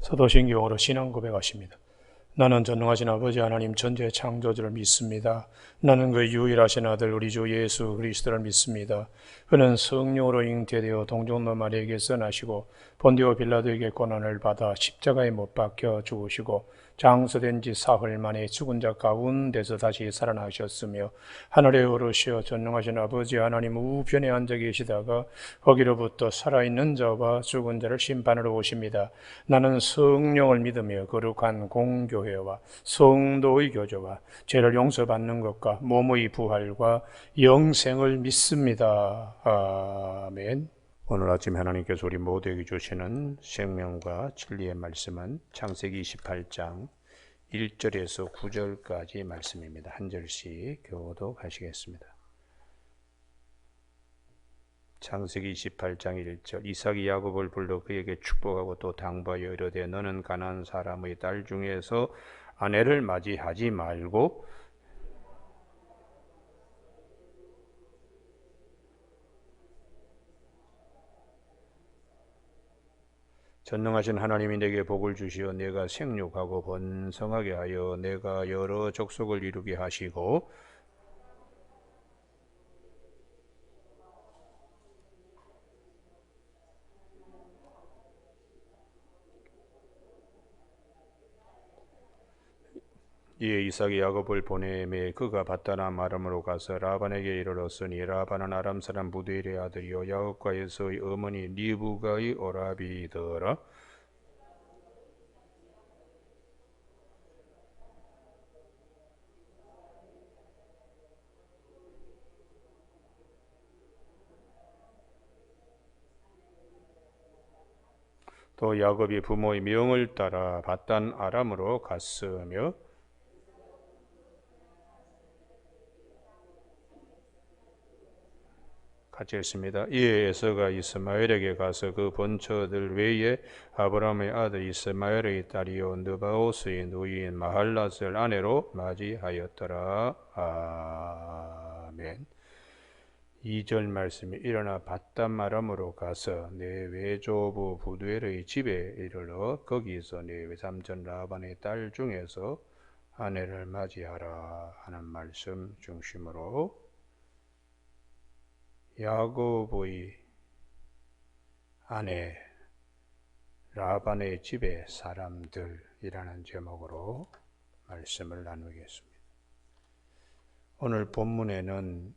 사도신경으로 신앙 고백하십니다. 나는 전능하신 아버지 하나님 전지의 창조주를 믿습니다. 나는 그 유일하신 아들 우리 주 예수 그리스도를 믿습니다. 그는 성령으로 잉태되어 동정노 마리아에게서 나시고 본디오 빌라도에게 고난을 받아 십자가에 못 박혀 죽으시고 장서된 지 사흘 만에 죽은 자 가운데서 다시 살아나셨으며 하늘에 오르시어 전능하신 아버지 하나님 우편에 앉아 계시다가 거기로부터 살아있는 자와 죽은 자를 심판하러 오십니다. 나는 성령을 믿으며 거룩한 공교회와 성도의 교제와 죄를 용서받는 것과 몸의 부활과 영생을 믿습니다. 아멘. 오늘 아침 하나님께서 우리 모두에게 주시는 생명과 진리의 말씀은 창세기 28장 1절에서 9절까지 말씀입니다. 한 절씩 교독하시겠습니다. 창세기 28장 1절. 이삭이 야곱을 불러 그에게 축복하고 또 당부하여 이르되 너는 가나안 사람의 딸 중에서 아내를 맞이하지 말고 전능하신 하나님이 내게 복을 주시어 내가 생육하고 번성하게 하여 내가 여러 족속을 이루게 하시고 이에 이삭이 야곱을 보내매 그가 밧다람 아람으로 가서 라반에게 이르렀으니 라반은 아람 사람 부두엘의 아들이요 야곱과 에서의 어머니 리브가의 오라비더라. 또 야곱이 부모의 명을 따라 밧단 아람으로 갔으며 같이 했습니다. 이에 에서가 이스마엘에게 가서 그 본처들 외에 아브라함의 아들 이스마엘의 딸이요 느바오스의 누이인 마할랏을 아내로 맞이하였더라. 아멘. 2절 말씀이 일어나 밧담 아람으로 가서 내 외조부 부두엘의 집에 이르러 거기서 내 외삼촌 라반의 딸 중에서 아내를 맞이하라 하는 말씀 중심으로 야곱의 아내 라반의 집의 사람들이라는 제목으로 말씀을 나누겠습니다. 오늘 본문에는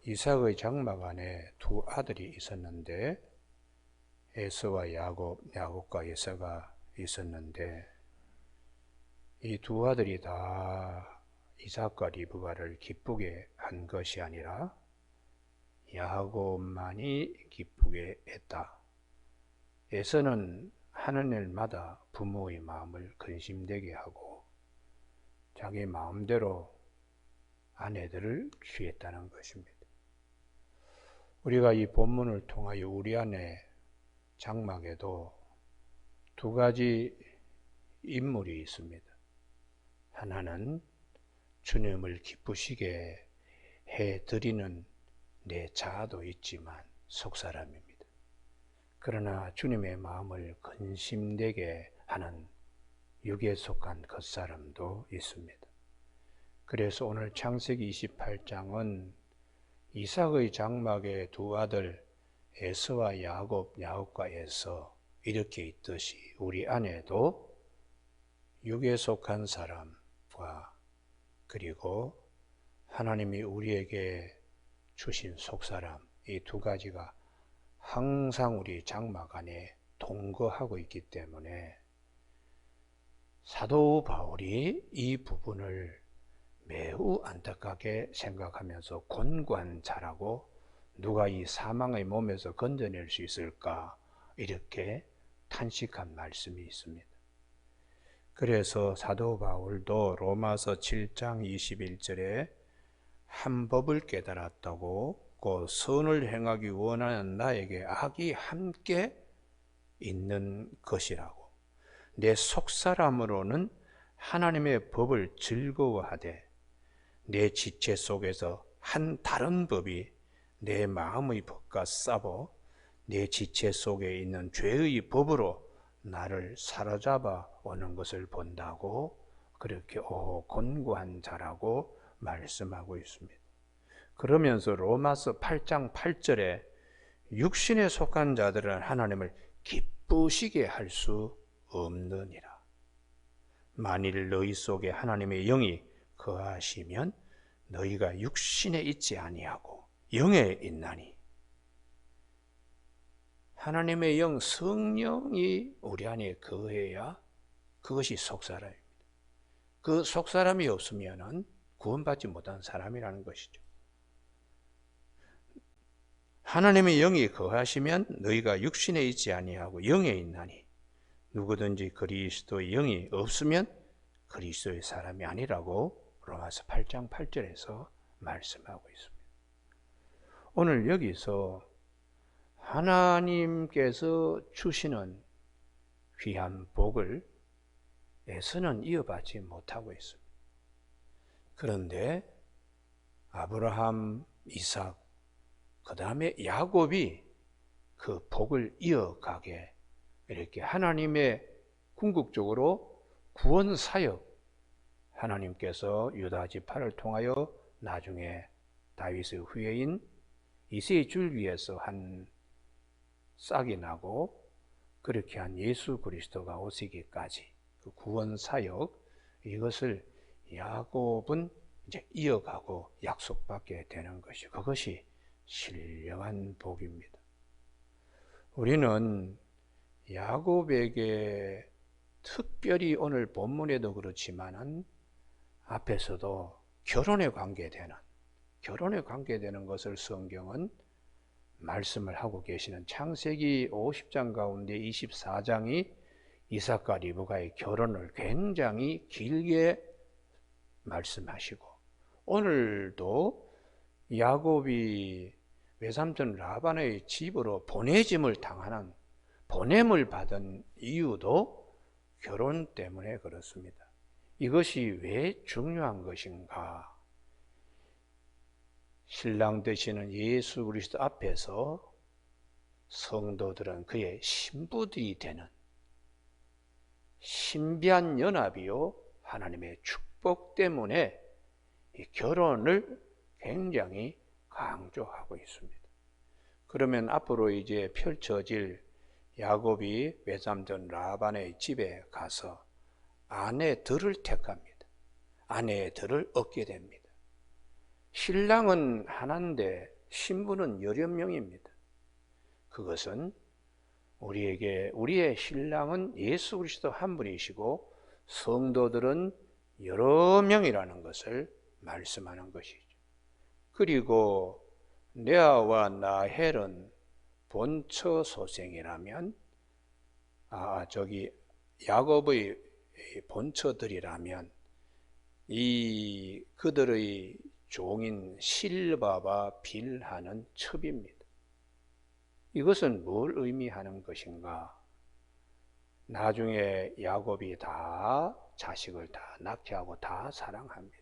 이삭의 장막 안에 두 아들이 있었는데 에서와 야곱, 야곱과 에서가 있었는데 이 두 아들이 다 이삭과 리브가를 기쁘게 한 것이 아니라 야곱만이 기쁘게 했다. 에서는 하는 일마다 부모의 마음을 근심되게 하고 자기 마음대로 아내들을 취했다는 것입니다. 우리가 이 본문을 통하여 우리 안에 장막에도 두 가지 인물이 있습니다. 하나는 주님을 기쁘시게 해드리는 내 자아도 있지만 속사람입니다. 그러나 주님의 마음을 근심되게 하는 육에 속한 겉사람도 있습니다. 그래서 오늘 창세기 28장은 이삭의 장막의 두 아들 에서와 야곱, 야곱과 에서 이렇게 있듯이 우리 안에도 육에 속한 사람과 그리고 하나님이 우리에게 주신 속사람 이 두 가지가 항상 우리 장막 안에 동거하고 있기 때문에 사도 바울이 이 부분을 매우 안타깝게 생각하면서 곤관자라고 누가 이 사망의 몸에서 건져낼 수 있을까 이렇게 탄식한 말씀이 있습니다. 그래서 사도 바울도 로마서 7장 21절에 한 법을 깨달았다고 그 선을 행하기 원하는 나에게 악이 함께 있는 것이라고 내 속사람으로는 하나님의 법을 즐거워하되 내 지체 속에서 한 다른 법이 내 마음의 법과 싸워 내 지체 속에 있는 죄의 법으로 나를 사로잡아 오는 것을 본다고 그렇게 곤고한 자라고 말씀하고 있습니다. 그러면서 로마서 8장 8절에 육신에 속한 자들은 하나님을 기쁘시게 할 수 없느니라. 만일 너희 속에 하나님의 영이 거하시면 너희가 육신에 있지 아니하고 영에 있나니. 하나님의 영 성령이 우리 안에 거해야 그것이 속사람입니다. 그 속사람이 없으면 구원받지 못한 사람이라는 것이죠. 하나님의 영이 거하시면 너희가 육신에 있지 아니하고 영에 있나니 누구든지 그리스도의 영이 없으면 그리스도의 사람이 아니라고 로마서 8장 8절에서 말씀하고 있습니다. 오늘 여기서 하나님께서 주시는 귀한 복을 에서는 이어받지 못하고 있습니다. 그런데 아브라함, 이삭, 그 다음에 야곱이 그 복을 이어가게 이렇게 하나님의 궁극적으로 구원 사역, 하나님께서 유다 지파를 통하여 나중에 다윗의 후예인 이새의 줄기에서 한 싹이 나고 그렇게 한 예수 그리스도가 오시기까지 그 구원 사역, 이것을 야곱은 이제 이어가고 약속받게 되는 것이, 그것이 신령한 복입니다. 우리는 야곱에게 특별히 오늘 본문에도 그렇지만은 앞에서도 결혼에 관계되는 것을 성경은 말씀을 하고 계시는 창세기 50장 가운데 24장이 이삭과 리브가의 결혼을 굉장히 길게 말씀하시고, 오늘도 야곱이 외삼촌 라반의 집으로 보내짐을 당하는, 보냄을 받은 이유도 결혼 때문에 그렇습니다. 이것이 왜 중요한 것인가? 신랑 되시는 예수 그리스도 앞에서 성도들은 그의 신부들이 되는 신비한 연합이요 하나님의 축복 때문에 이 결혼을 굉장히 강조하고 있습니다. 그러면 앞으로 이제 펼쳐질 야곱이 외삼촌 라반의 집에 가서 아내들을 택합니다. 아내들을 얻게 됩니다. 신랑은 하나인데 신부는 여러 명입니다. 그것은 우리의 신랑은 예수 그리스도 한 분이시고 성도들은 여러 명이라는 것을 말씀하는 것이죠. 그리고 레아와 라헬은 본처 소생이라면, 야곱의 본처들이라면 이 그들의 종인 실바와 빌하는 첩입니다. 이것은 뭘 의미하는 것인가? 나중에 야곱이 다 자식을 다 낳게 하고 다 사랑합니다.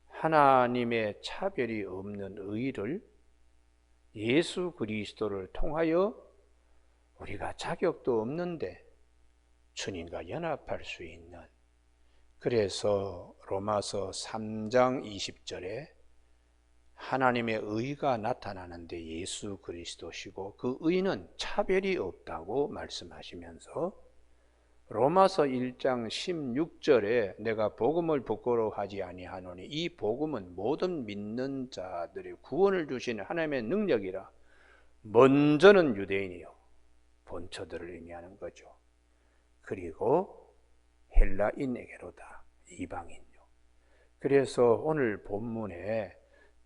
하나님의 차별이 없는 의를 예수 그리스도를 통하여 우리가 자격도 없는데 주님과 연합할 수 있는, 그래서 로마서 3장 20절에 하나님의 의가 나타나는데 예수 그리스도시고 그 의는 차별이 없다고 말씀하시면서 로마서 1장 16절에 내가 복음을 부끄러워하지 아니하노니 이 복음은 모든 믿는 자들의 구원을 주시는 하나님의 능력이라. 먼저는 유대인이요 본처들을 의미하는 거죠. 그리고 헬라인에게로다, 이방인요. 그래서 오늘 본문에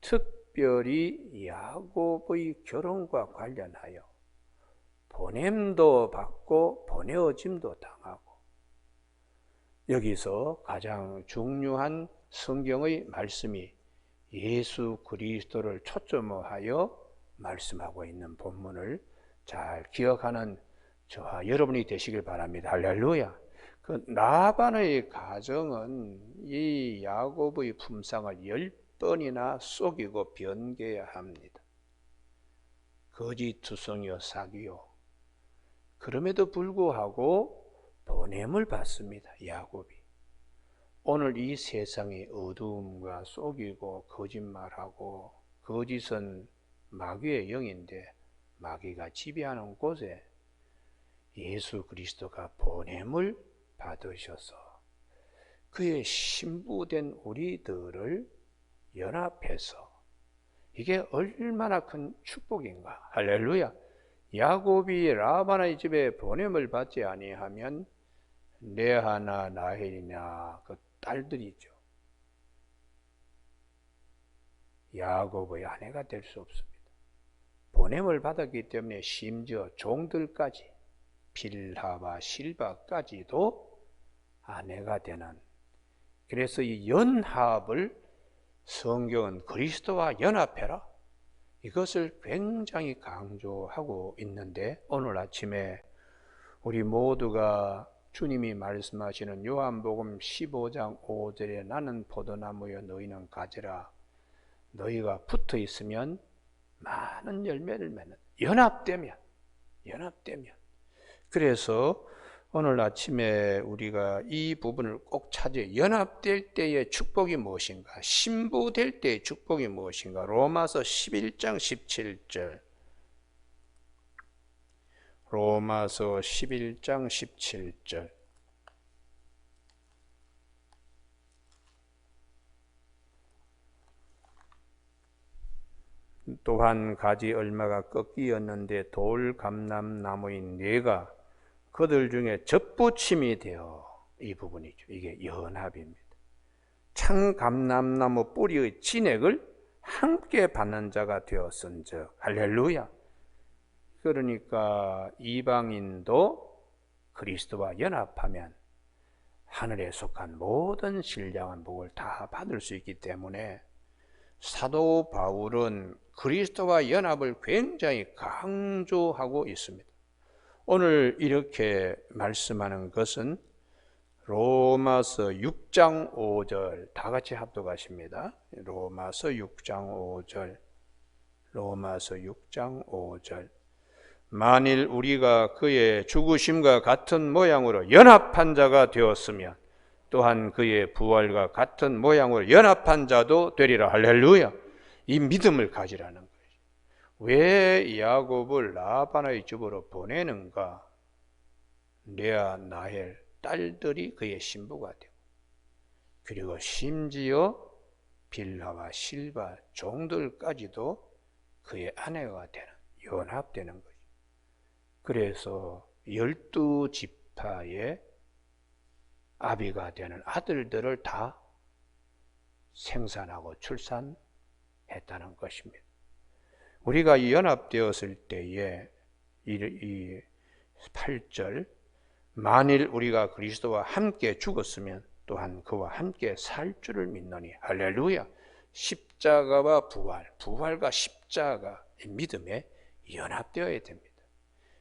특별히 야곱의 결혼과 관련하여 보냄도 받고 보내어짐도 당하고, 여기서 가장 중요한 성경의 말씀이 예수 그리스도를 초점하여 말씀하고 있는 본문을 잘 기억하는 저와 여러분이 되시길 바랍니다. 할렐루야. 그 라반의 가정은 이 야곱의 품상을 10번이나 속이고 변개해야 합니다. 거짓투성이요 사기요. 그럼에도 불구하고 보냄을 받습니다. 야곱이. 오늘 이 세상의 어두움과 속이고 거짓말하고 거짓은 마귀의 영인데 마귀가 지배하는 곳에 예수 그리스도가 보냄을 받으셔서 그의 신부된 우리들을 연합해서 이게 얼마나 큰 축복인가. 할렐루야. 야곱이 라반의 집에 보냄을 받지 아니하면 레아나 라헬이나 그 딸들이죠. 야곱의 아내가 될 수 없습니다. 보냄을 받았기 때문에 심지어 종들까지 빌하와 실바까지도 아내가 되는, 그래서 이 연합을 성경은 그리스도와 연합해라 이것을 굉장히 강조하고 있는데, 오늘 아침에 우리 모두가 주님이 말씀하시는 요한복음 15장 5절에 나는 포도나무여 너희는 가지라, 너희가 붙어 있으면 많은 열매를 맺는, 연합되면. 그래서 오늘 아침에 우리가 이 부분을 꼭 찾아야, 연합될 때의 축복이 무엇인가, 신부될 때의 축복이 무엇인가. 로마서 11장 17절, 로마서 11장 17절. 또한 가지 얼마가 꺾이었는데 돌감람나무인 네가 그들 중에 접붙임이 되어, 이 부분이죠. 이게 연합입니다. 참감람나무 뿌리의 진액을 함께 받는 자가 되었은즉. 할렐루야. 그러니까 이방인도 그리스도와 연합하면 하늘에 속한 모든 신령한 복을 다 받을 수 있기 때문에 사도 바울은 그리스도와 연합을 굉장히 강조하고 있습니다. 오늘 이렇게 말씀하는 것은 로마서 6장 5절, 다 같이 합독하십니다. 로마서 6장 5절, 로마서 6장 5절. 만일 우리가 그의 죽으심과 같은 모양으로 연합한 자가 되었으면 또한 그의 부활과 같은 모양으로 연합한 자도 되리라. 할렐루야. 이 믿음을 가지라는 거예요. 왜 야곱을 라반의 집으로 보내는가? 레아, 라헬 딸들이 그의 신부가 되고, 그리고 심지어 빌하와 실바 종들까지도 그의 아내가 되는, 연합되는 거죠. 그래서 12지파의 아비가 되는 아들들을 다 생산하고 출산했다는 것입니다. 우리가 연합되었을 때에 이 8절, 만일 우리가 그리스도와 함께 죽었으면 또한 그와 함께 살 줄을 믿노니. 할렐루야. 십자가와 부활, 부활과 십자가, 믿음에 연합되어야 됩니다.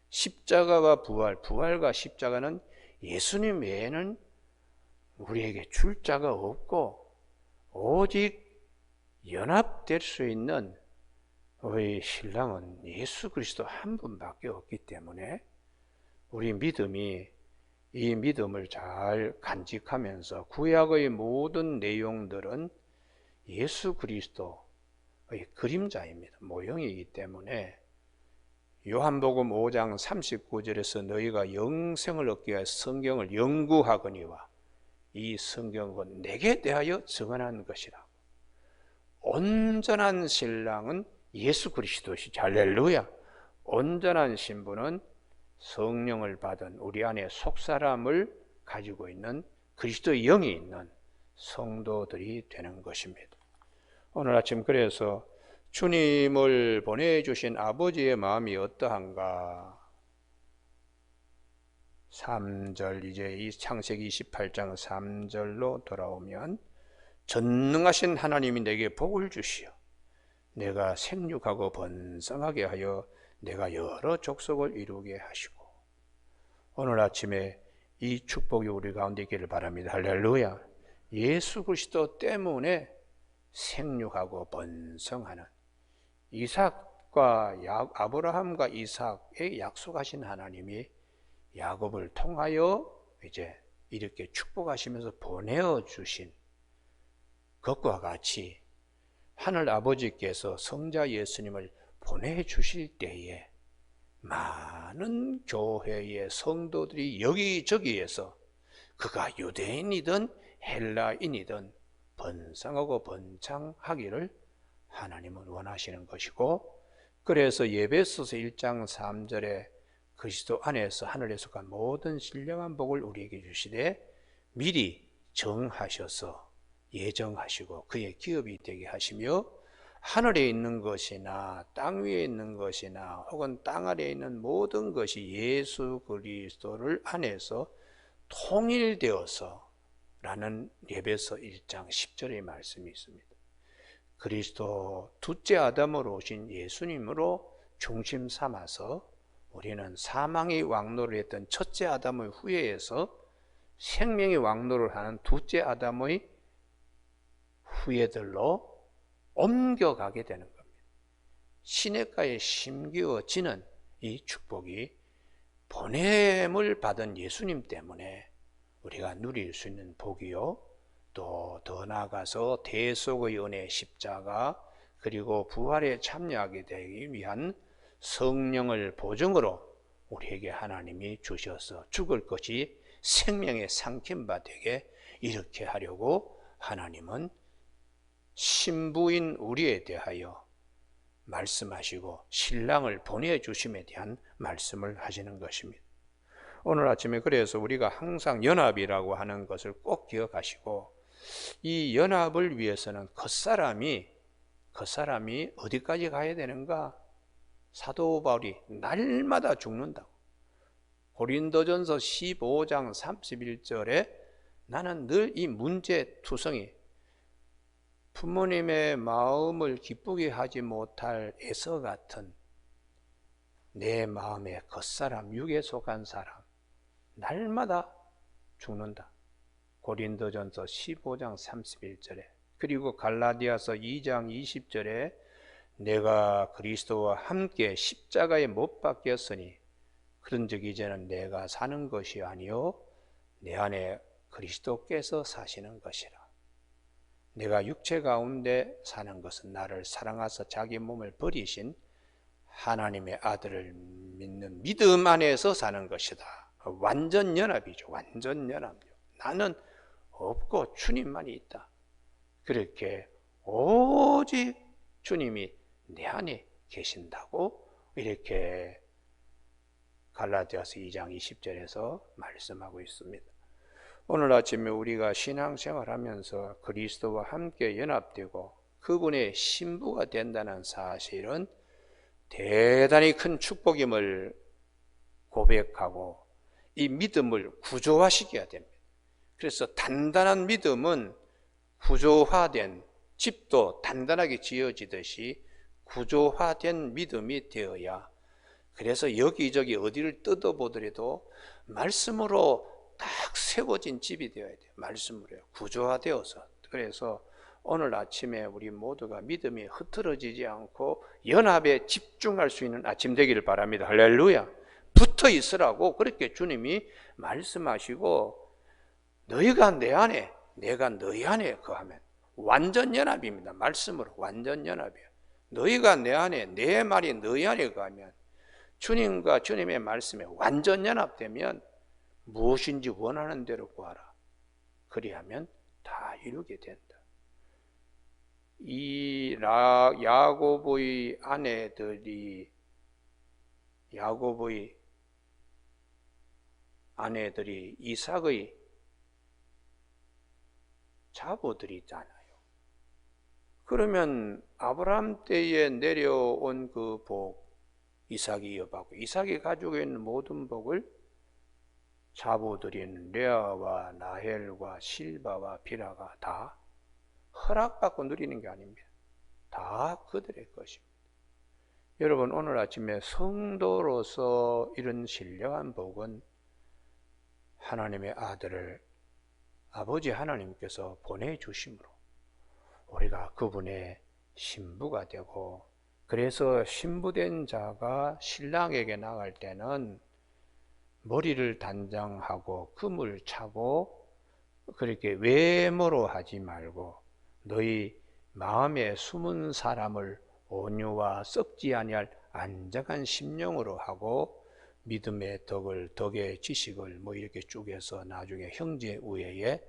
십자가와 부활, 부활과 십자가는 예수님 외에는 우리에게 줄 자가 없고 오직 연합될 수 있는 우리 신랑은 예수 그리스도 한 분밖에 없기 때문에 우리 믿음이, 이 믿음을 잘 간직하면서 구약의 모든 내용들은 예수 그리스도의 그림자입니다. 모형이기 때문에 요한복음 5장 39절에서 너희가 영생을 얻기 위하여 성경을 연구하거니와 이 성경은 내게 대하여 증언한 것이라. 온전한 신랑은 예수 그리스도시죠. 할렐루야. 온전한 신부는 성령을 받은 우리 안에 속사람을 가지고 있는 그리스도의 영이 있는 성도들이 되는 것입니다. 오늘 아침 그래서 주님을 보내주신 아버지의 마음이 어떠한가? 3절, 이제 이 창세기 28장 3절로 돌아오면, 전능하신 하나님이 내게 복을 주시어 내가 생육하고 번성하게 하여 내가 여러 족속을 이루게 하시고. 오늘 아침에 이 축복이 우리 가운데 있기를 바랍니다. 할렐루야. 예수 그리스도 때문에 생육하고 번성하는, 이삭과 아브라함과 이삭에 약속하신 하나님이 야곱을 통하여 이제 이렇게 축복하시면서 보내어 주신 것과 같이 하늘 아버지께서 성자 예수님을 보내주실 때에 많은 교회의 성도들이 여기저기에서 그가 유대인이든 헬라인이든 번성하고 번창하기를 하나님은 원하시는 것이고, 그래서 예배소서 1장 3절에 그리스도 안에서 하늘에 속한 모든 신령한 복을 우리에게 주시되 미리 정하셔서 예정하시고 그의 기업이 되게 하시며 하늘에 있는 것이나 땅 위에 있는 것이나 혹은 땅 아래에 있는 모든 것이 예수 그리스도를 안에서 통일되어서 라는 예배서 1장 10절의 말씀이 있습니다. 그리스도 둘째 아담으로 오신 예수님으로 중심 삼아서 우리는 사망의 왕노를 했던 첫째 아담의 후예에서 생명의 왕노를 하는 둘째 아담의 후예들로 옮겨가게 되는 겁니다. 시냇가에 심기어지는 이 축복이 보냄을 받은 예수님 때문에 우리가 누릴 수 있는 복이요, 또 더 나아가서 대속의 은혜 십자가 그리고 부활에 참여하게 되기 위한 성령을 보증으로 우리에게 하나님이 주셔서 죽을 것이 생명의 상킴바 되게 이렇게 하려고 하나님은 신부인 우리에 대하여 말씀하시고 신랑을 보내주심에 대한 말씀을 하시는 것입니다. 오늘 아침에 그래서 우리가 항상 연합이라고 하는 것을 꼭 기억하시고, 이 연합을 위해서는 그 사람이 어디까지 가야 되는가? 사도 바울이 날마다 죽는다고. 고린도전서 15장 31절에 나는 늘 이 문제투성이 부모님의 마음을 기쁘게 하지 못할 에서 같은 내 마음의 겉사람, 육에 속한 사람 날마다 죽는다. 고린도전서 15장 31절에, 그리고 갈라디아서 2장 20절에 내가 그리스도와 함께 십자가에 못 박혔으니 그런즉 이제는 내가 사는 것이 아니요 내 안에 그리스도께서 사시는 것이라. 내가 육체 가운데 사는 것은 나를 사랑하사 자기 몸을 버리신 하나님의 아들을 믿는 믿음 안에서 사는 것이다. 완전 연합이죠. 완전 연합이죠. 나는 없고 주님만이 있다. 그렇게 오직 주님이 내 안에 계신다고 이렇게 갈라디아서 2장 20절에서 말씀하고 있습니다. 오늘 아침에 우리가 신앙생활하면서 그리스도와 함께 연합되고 그분의 신부가 된다는 사실은 대단히 큰 축복임을 고백하고 이 믿음을 구조화시켜야 됩니다. 그래서 단단한 믿음은 구조화된, 집도 단단하게 지어지듯이 구조화된 믿음이 되어야, 그래서 여기저기 어디를 뜯어보더라도 말씀으로 딱 세워진 집이 되어야 돼요. 말씀으로요. 구조화되어서. 그래서 오늘 아침에 우리 모두가 믿음이 흐트러지지 않고 연합에 집중할 수 있는 아침 되기를 바랍니다. 할렐루야. 붙어 있으라고 그렇게 주님이 말씀하시고, 너희가 내 안에 내가 너희 안에 거하면 완전 연합입니다. 말씀으로 완전 연합이에요. 너희가 내 안에 내 말이 너희 안에 거하면, 주님과 주님의 말씀에 완전 연합되면 무엇인지 원하는 대로 구하라. 그리하면 다 이루게 된다. 이 야곱의 아내들이 이삭의 자보들이잖아요. 그러면 아브라함 때에 내려온 그 복 이삭이 이어받고, 이삭이 가지고 있는 모든 복을 자보들인 레아와 나헬과 실바와 비라가 다 허락받고 누리는 게 아닙니다. 다 그들의 것입니다. 여러분, 오늘 아침에 성도로서 이런 신령한 복은 하나님의 아들을 아버지 하나님께서 보내주심으로 우리가 그분의 신부가 되고, 그래서 신부된 자가 신랑에게 나갈 때는 머리를 단장하고 금을 차고 그렇게 외모로 하지 말고 너희 마음에 숨은 사람을 온유와 썩지 아니할 안정한 심령으로 하고 믿음의 덕의 지식을 뭐 이렇게 쭉 해서 나중에 형제 우애에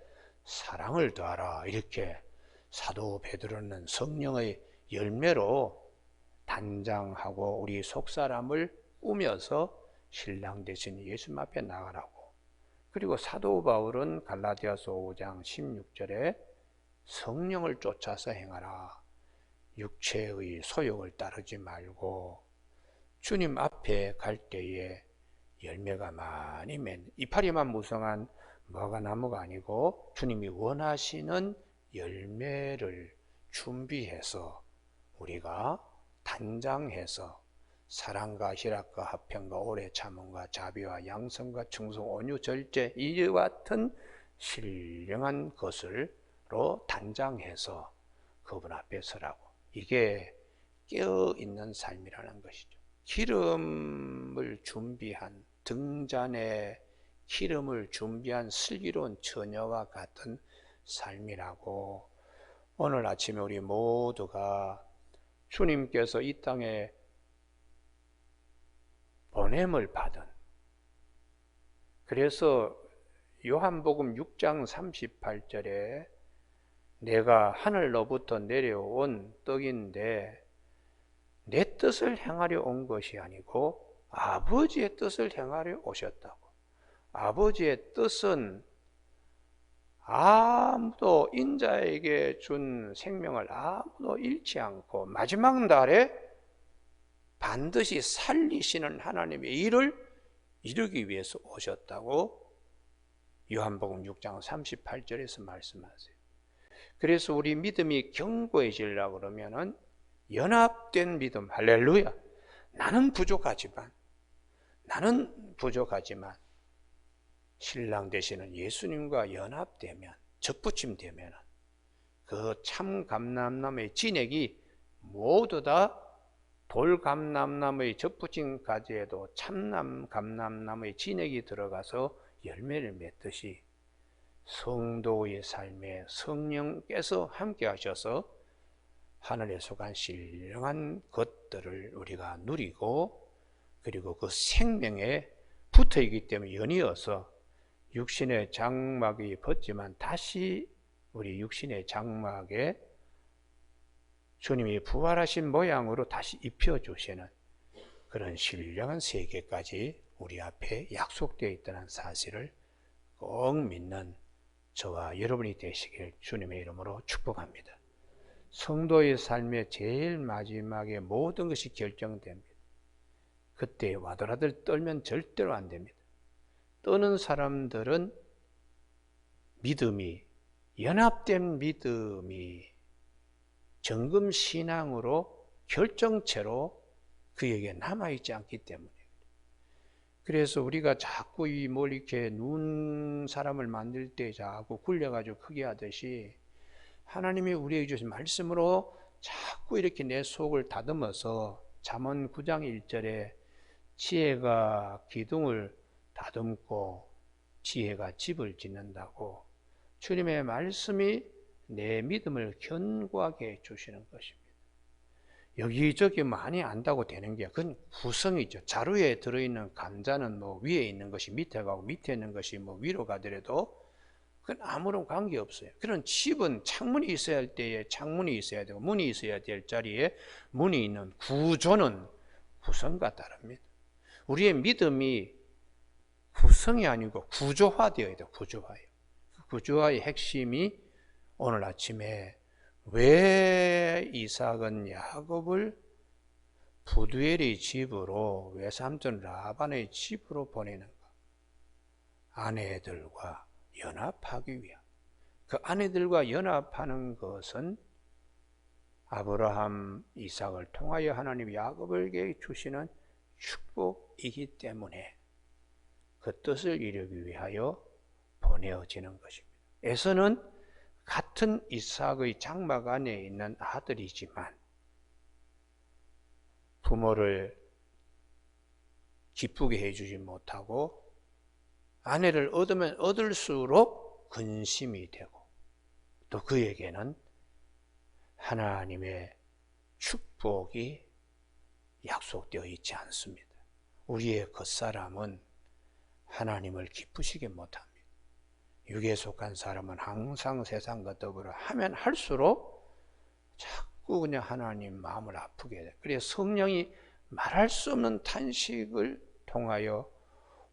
사랑을 더하라. 이렇게 사도 베드로는 성령의 열매로 단장하고 우리 속사람을 꾸며서 신랑 되신 예수님 앞에 나가라고. 그리고 사도 바울은 갈라디아서 5장 16절에 성령을 쫓아서 행하라. 육체의 소욕을 따르지 말고 주님 앞에 갈 때에 열매가 많이 맺는, 이파리만 무성한 무화과나무가 아니고 주님이 원하시는 열매를 준비해서 우리가 단장해서 사랑과 희락과 화평과 오래 참음과 자비와 양성과 충성, 온유, 절제 이와 같은 신령한 것을로 단장해서 그분 앞에 서라고. 이게 깨어있는 삶이라는 것이죠. 기름을 준비한 등잔에 기름을 준비한 슬기로운 처녀와 같은 삶이라고. 오늘 아침에 우리 모두가 주님께서 이 땅에 보냄을 받은, 그래서 요한복음 6장 38절에 내가 하늘로부터 내려온 떡인데 내 뜻을 행하려 온 것이 아니고 아버지의 뜻을 행하려 오셨다고. 아버지의 뜻은 아무도 인자에게 준 생명을 아무도 잃지 않고 마지막 날에 반드시 살리시는 하나님의 일을 이루기 위해서 오셨다고 요한복음 6장 38절에서 말씀하세요. 그래서 우리 믿음이 견고해지려고 그러면은 연합된 믿음, 할렐루야. 나는 부족하지만 신랑 되시는 예수님과 연합되면, 접붙임되면 그 참 감람나무의 진액이 모두 다 돌감람나무의 접붙임 가지에도 참남 감람나무의 진액이 들어가서 열매를 맺듯이 성도의 삶에 성령께서 함께 하셔서 하늘에 속한 신령한 것들을 우리가 누리고, 그리고 그 생명에 붙어 있기 때문에 연이어서 육신의 장막이 벗지만 다시 우리 육신의 장막에 주님이 부활하신 모양으로 다시 입혀주시는 그런 신령한 세계까지 우리 앞에 약속되어 있다는 사실을 꼭 믿는 저와 여러분이 되시길 주님의 이름으로 축복합니다. 성도의 삶의 제일 마지막에 모든 것이 결정됩니다. 그때 와도라들 떨면 절대로 안 됩니다. 떠는 사람들은 믿음이, 연합된 믿음이 정금 신앙으로 결정체로 그에게 남아있지 않기 때문에. 그래서 우리가 자꾸 뭘 이렇게 눈 사람을 만들 때 자꾸 굴려가지고 크게 하듯이 하나님이 우리에게 주신 말씀으로 자꾸 이렇게 내 속을 다듬어서 잠언 9장 1절에 지혜가 기둥을 다듬고 지혜가 집을 짓는다고, 주님의 말씀이 내 믿음을 견고하게 해주시는 것입니다. 여기저기 많이 안다고 되는 게 그건 구성이죠. 자루에 들어있는 감자는 뭐 위에 있는 것이 밑에 가고 밑에 있는 것이 뭐 위로 가더라도 그건 아무런 관계없어요. 그런 집은 창문이 있어야 할 때에 창문이 있어야 되고 문이 있어야 될 자리에 문이 있는 구조는 구성과 다릅니다. 우리의 믿음이 구성이 아니고 구조화되어야 돼요. 구조화예요. 구조화의 핵심이 오늘 아침에 왜 이삭은 야곱을 부두엘의 집으로, 외삼촌 라반의 집으로 보내는가? 아내들과 연합하기 위함. 그 아내들과 연합하는 것은 아브라함, 이삭을 통하여 하나님 야곱에게 주시는 축복이기 때문에 그 뜻을 이루기 위하여 보내어지는 것입니다. 에서는 같은 이삭의 장막 안에 있는 아들이지만 부모를 기쁘게 해주지 못하고 아내를 얻으면 얻을수록 근심이 되고 또 그에게는 하나님의 축복이 약속되어 있지 않습니다. 우리의 겉사람은 하나님을 기쁘시게 못합니다. 육에 속한 사람은 항상 세상과 더불어 하면 할수록 자꾸 그냥 하나님 마음을 아프게 돼. 그래서 성령이 말할 수 없는 탄식을 통하여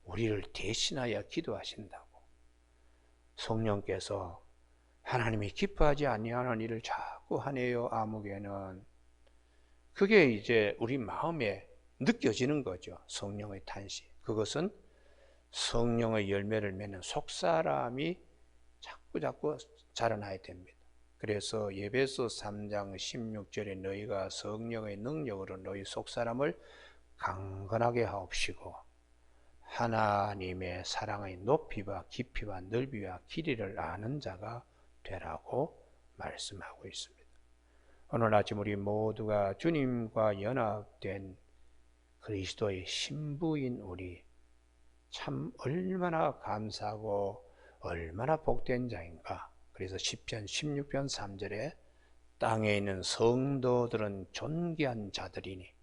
우리를 대신하여 기도하신다고. 성령께서 하나님이 기뻐하지 아니하는 일을 자꾸 하네요. 아무개는 그게 이제 우리 마음에 느껴지는 거죠. 성령의 탄식. 그것은 성령의 열매를 맺는 속사람이 자꾸 자라나야 됩니다. 그래서 에베소 3장 16절에 너희가 성령의 능력으로 너희 속사람을 강건하게 하옵시고 하나님의 사랑의 높이와 깊이와 넓이와 길이를 아는 자가 되라고 말씀하고 있습니다. 오늘 아침 우리 모두가 주님과 연합된 그리스도의 신부인 우리 참 얼마나 감사하고 얼마나 복된 자인가. 그래서 시편 16편 3절에 땅에 있는 성도들은 존귀한 자들이니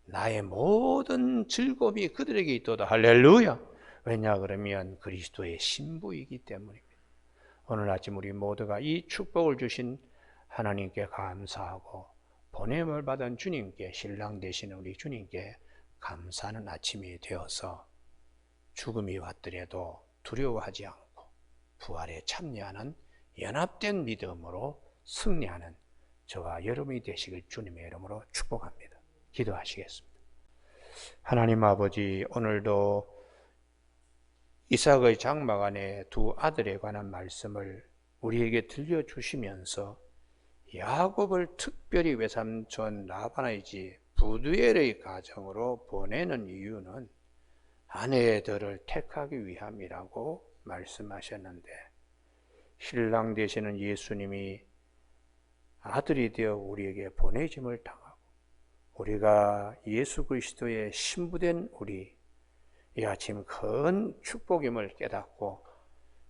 나의 모든 즐거움이 그들에게 있도다. 할렐루야. 왜냐 그러면 그리스도의 신부이기 때문입니다. 오늘 아침 우리 모두가 이 축복을 주신 하나님께 감사하고 보냄을 받은 주님께, 신랑 되시는 우리 주님께 감사하는 아침이 되어서 죽음이 왔더라도 두려워하지 않고 부활에 참여하는 연합된 믿음으로 승리하는 저와 여러분이 되시길 주님의 이름으로 축복합니다. 기도하시겠습니다. 하나님 아버지, 오늘도 이삭의 장막 안에 두 아들에 관한 말씀을 우리에게 들려주시면서 야곱을 특별히 외삼촌 라반의 집 부두엘의 가정으로 보내는 이유는 아내들을 택하기 위함이라고 말씀하셨는데 신랑 되시는 예수님이 아들이 되어 우리에게 보내짐을 당하고 우리가 예수 그리스도의 신부된 우리 이 아침 큰 축복임을 깨닫고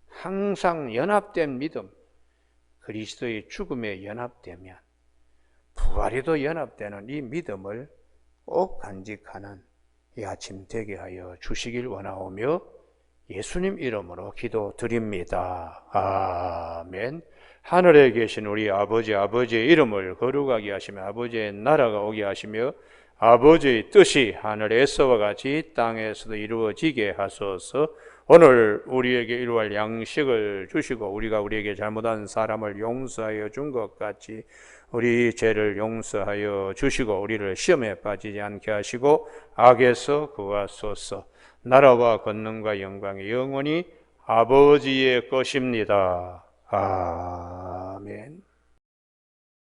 항상 연합된 믿음, 그리스도의 죽음에 연합되면 부활에도 연합되는 이 믿음을 꼭 간직하는 이 아침 되게 하여 주시길 원하오며 예수님 이름으로 기도드립니다. 아멘. 하늘에 계신 우리 아버지, 아버지의 이름을 거룩하게 하시며 아버지의 나라가 오게 하시며 아버지의 뜻이 하늘에서와 같이 땅에서도 이루어지게 하소서. 오늘 우리에게 일용할 양식을 주시고 우리가 우리에게 잘못한 사람을 용서하여 준 것 같이 우리 죄를 용서하여 주시고 우리를 시험에 빠지지 않게 하시고 악에서 구하소서. 나라와 권능과 영광이 영원히 아버지의 것입니다. 아멘.